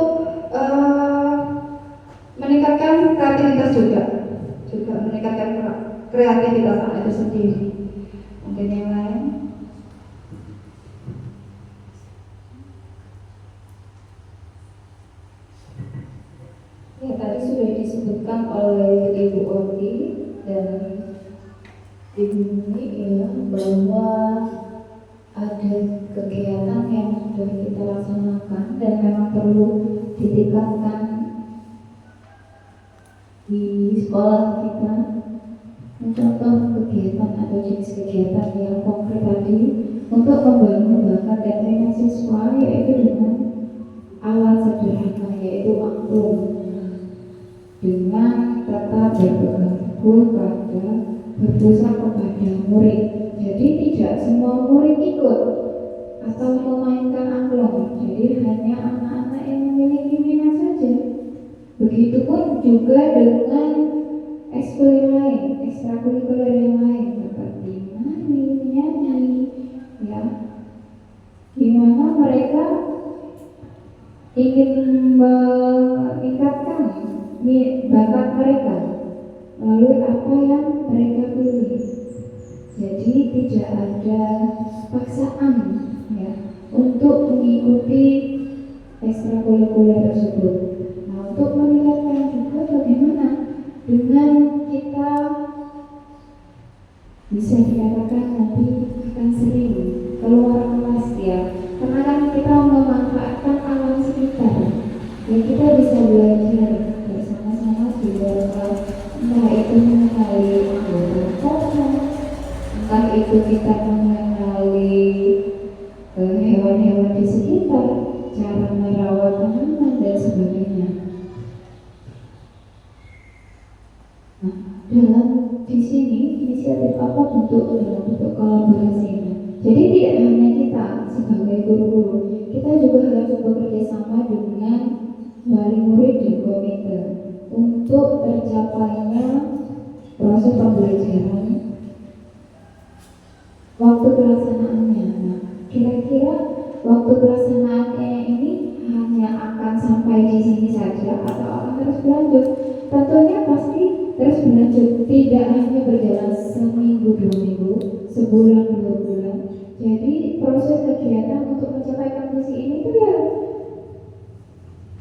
meningkatkan kreativitas juga meningkatkan kreativitas anak itu sendiri. Mungkin yang lain. Ya, tadi sudah disebutkan oleh Ibu Oti dan Ibu Nuni ya, bahwa ada kegiatan yang sudah kita laksanakan dan memang perlu ditingkatkan di sekolah kita mencontoh kegiatan atau jenis kegiatan yang konkret tadi untuk membangun bakat dan minat siswa, yaitu dengan alat sederhana yaitu angklung, dengan tetap berpegang teguh pada berpusat kepada murid. Jadi tidak semua murid ikut atau memainkan angklung, jadi hanya anak-anak yang memiliki minat saja. Begitupun juga dengan ekstrakurikuler yang lain seperti menari, menyanyi, ya, di mana mereka ingin meningkatkan bakat mereka melalui apa yang mereka pilih. Jadi tidak ada paksaan, ya, untuk mengikuti ekstrakurikuler tersebut. Nah, untuk meningkatkan juga bagaimana dengan kita bisa dikatakan nanti akan sering keluar kelas, ya, karena kan kita memanfaatkan alam sekitar, ya, kita bisa belajar bersama-sama di luar kelas, entah itu mengenali anggota kelompok, entah itu kita mengenali hewan-hewan di sekitar, cara merawat tanaman dan sebagainya. Nah, dalam di sini inisiatif apa dalam bentuk kolaborasinya. Jadi tidak hanya kita sebagai guru-guru, kita juga harus bekerja sama dengan wali murid dan komite untuk tercapainya proses pembelajaran waktu pelaksanaannya. Nah, kira-kira waktu pelaksanaannya ini hanya akan sampai di sini saja atau akan terus berlanjut? Tentunya pasti terus berlanjut, tidak hanya berjalan seminggu, 2 minggu, sebulan, 2 bulan. Jadi proses kegiatan untuk mencapai visi ini itu ya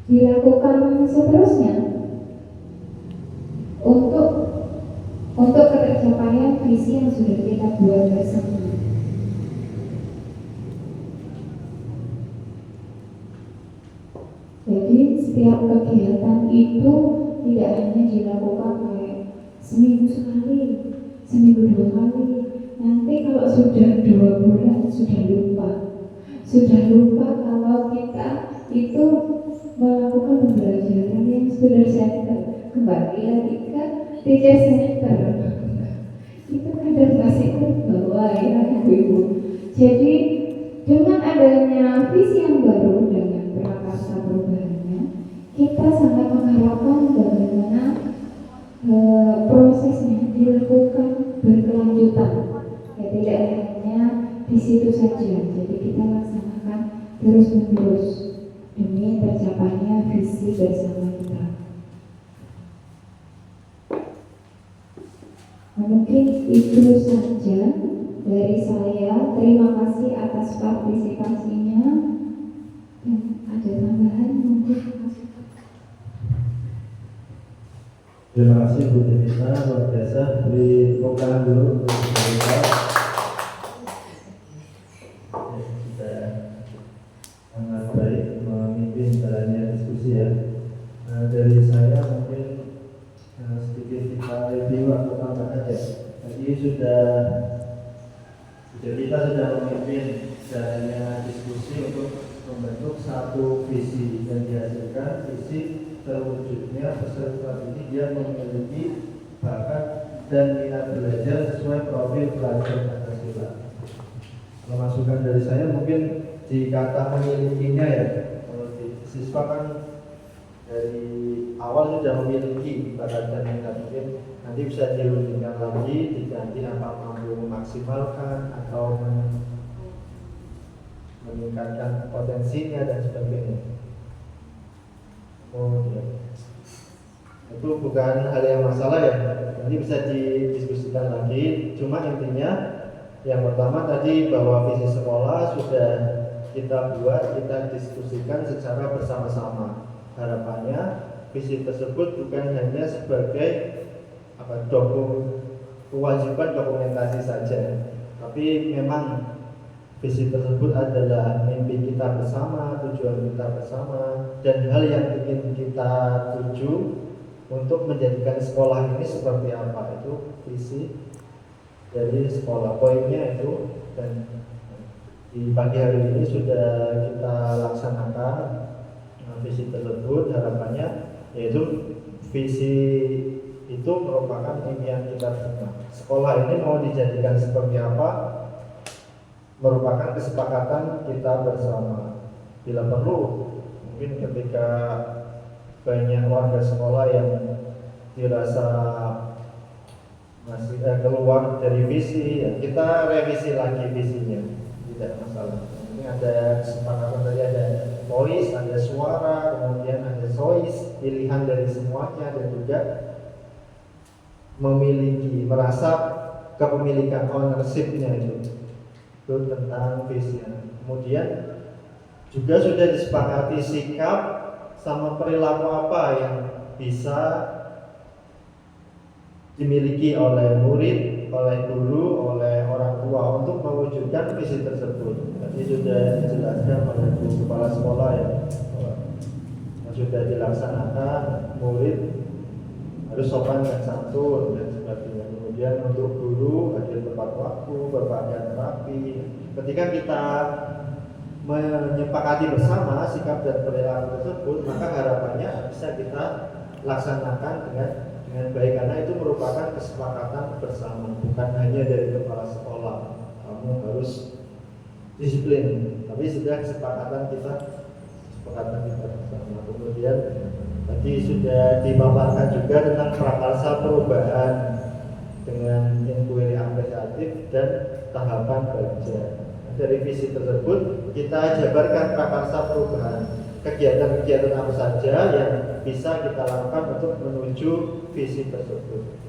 dilakukan seterusnya untuk tercapaian visi yang sudah kita buat bersama. Jadi setiap kegiatan itu tidak hanya dilakukan kayak seminggu sekali, seminggu 2 kali. Nanti kalau sudah 2 bulan sudah lupa kalau kita itu melakukan pembelajaran yang student center, kembali lagi ke teacher center. Itu kadang masih terbawa, ya, ibu-ibu. Jadi dengan adanya visi yang baru dengan prakarsa perubahannya, kita sangat mengharapkan bagaimana prosesnya dilakukan berkelanjutan, ya, tidak hanya di situ saja. Jadi kita laksanakan terus-menerus demi tercapainya visi bersama kita. Mungkin itu saja dari saya. Terima kasih atas partisipasinya. Dan ada tambahan mungkin? Terima kasih Bu Devita, luar biasa. Beri tepuk tangan dulu untuk Bu Devita. Sudah sangat baik memimpin jalannya diskusi, ya. Dari saya mungkin sedikit kita review atau tambah aja. Tadi kita sudah memimpin jalannya diskusi untuk membentuk satu visi yang dihasilkan visi terwujudnya peserta ini dia memiliki bakat dan minat belajar sesuai profil pelajar Pancasila. Kalau masukan dari saya mungkin di kata memilikinya, ya, kalau siswa kan dari awal sudah memiliki bakat dan minat, mungkin nanti bisa dirundingkan lagi, diganti apa mampu memaksimalkan atau meningkatkan potensinya dan sebagainya. Itu bukan hal yang masalah, ya, nanti bisa didiskusikan lagi. Cuma intinya yang pertama tadi bahwa visi sekolah sudah kita buat, kita diskusikan secara bersama-sama. Harapannya visi tersebut bukan hanya sebagai kewajiban dokumentasi saja, tapi memang visi tersebut adalah mimpi kita bersama, tujuan kita bersama, dan hal yang ingin kita tuju untuk menjadikan sekolah ini seperti apa, itu visi dari sekolah. Poinnya itu, dan di pagi hari ini sudah kita laksanakan visi tersebut. Harapannya yaitu visi itu merupakan impian kita semua. Sekolah ini mau dijadikan seperti apa merupakan kesepakatan kita bersama. Bila perlu, mungkin ketika banyak warga sekolah yang dirasa masih keluar dari visi, ya kita revisi lagi visinya, tidak masalah. Ini ada kesepakatan tadi, ada voice, ada suara, kemudian ada choice, pilihan dari semuanya, dan juga memiliki, merasa kepemilikan, ownership-nya itu tentang visinya. Kemudian juga sudah disepakati sikap sama perilaku apa yang bisa dimiliki oleh murid, oleh guru, oleh orang tua untuk mewujudkan visi tersebut. Tadi sudah dijelaskan oleh Bu Kepala Sekolah ya, sudah dilaksanakan, murid harus sopan dan santun dan sebagainya. Kemudian untuk guru hadir tepat waktu, berpakaian rapi. Ketika kita menyepakati bersama sikap dan perilaku tersebut, maka harapannya bisa kita laksanakan dengan baik, karena itu merupakan kesepakatan bersama, bukan hanya dari kepala sekolah kamu harus disiplin, tapi sudah kesepakatan kita bersama. Kemudian tadi sudah dipaparkan juga tentang prakarsa perubahan dengan inquiry apresiatif dan tahapan belajar. Dari visi tersebut kita jabarkan prakarsa perubahan, kegiatan-kegiatan apa saja yang bisa kita lakukan untuk menuju visi tersebut.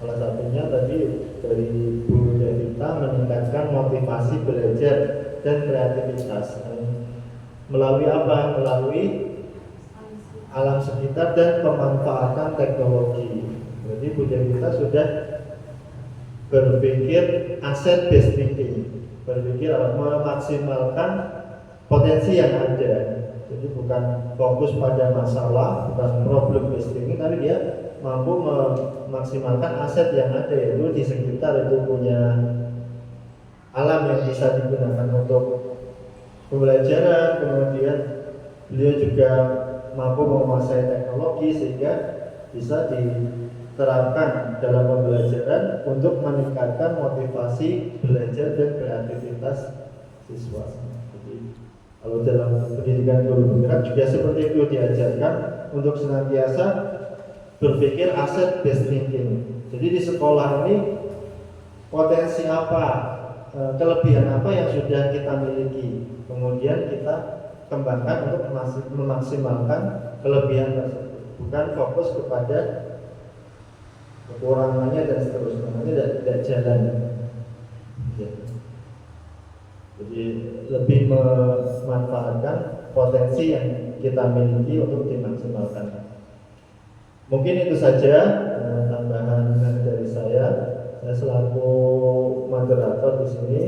Salah satunya tadi dari Bu Devita, meningkatkan motivasi belajar dan kreativitas. Melalui apa? Melalui alam sekitar dan pemanfaatan teknologi. Jadi Bu Devita sudah berpikir aset based thinking, berpikir memaksimalkan potensi yang ada. Jadi bukan fokus pada masalah, bukan problem based thinking, tapi dia mampu memaksimalkan aset yang ada, yaitu di sekitar itu punya alam yang bisa digunakan untuk pembelajaran. Kemudian beliau juga mampu menguasai teknologi sehingga bisa diterapkan dalam pembelajaran untuk meningkatkan motivasi belajar dan kreativitas siswa. Jadi kalau dalam pendidikan guru bergerak juga seperti itu, diajarkan untuk senantiasa berpikir aset based thinking. Jadi di sekolah ini potensi apa, kelebihan apa yang sudah kita miliki, kemudian kita kembangkan untuk memaksimalkan kelebihan tersebut, bukan fokus kepada kekurangannya dan seterusnya, nanti tidak jalan. Jadi lebih memanfaatkan potensi yang kita miliki untuk dimaksimalkan. Mungkin itu saja tambahan dari saya. Saya selaku moderator di sini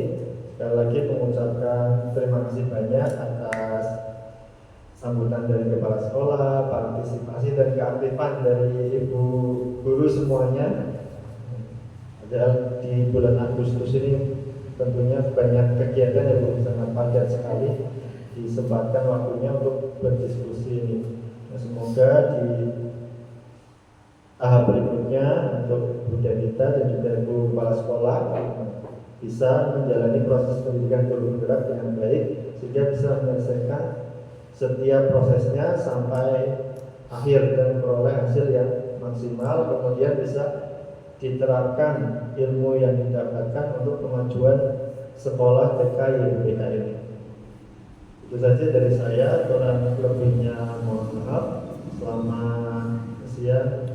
sekali lagi mengucapkan terima kasih banyak atas sambutan dari kepala sekolah, partisipasi dan keaktifan dari ibu guru semuanya. Padahal di bulan Agustus ini tentunya banyak kegiatan yang sangat padat sekali, disempatkan waktunya untuk berdiskusi ini. Semoga di tahap berikutnya untuk Bu Devita dan juga Ibu Kepala Sekolah bisa menjalani proses pendidikan guru bergerak dengan baik, sehingga bisa menyelesaikan setiap prosesnya sampai akhir dan memperoleh hasil yang maksimal, kemudian bisa diterapkan ilmu yang didapatkan untuk kemajuan sekolah TK YPH ini. Itu saja dari saya, kurang lebihnya mohon maaf. Selamat siang.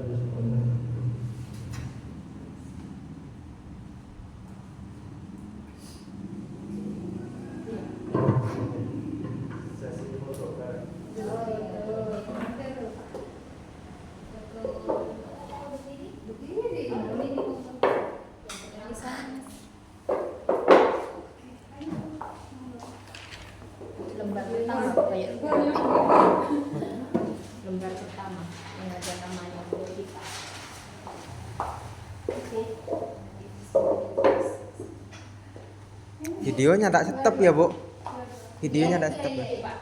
Lembar pertama yang ada nama Videonya tak stop ya, Bu. Videonya tak stop ya. Pak.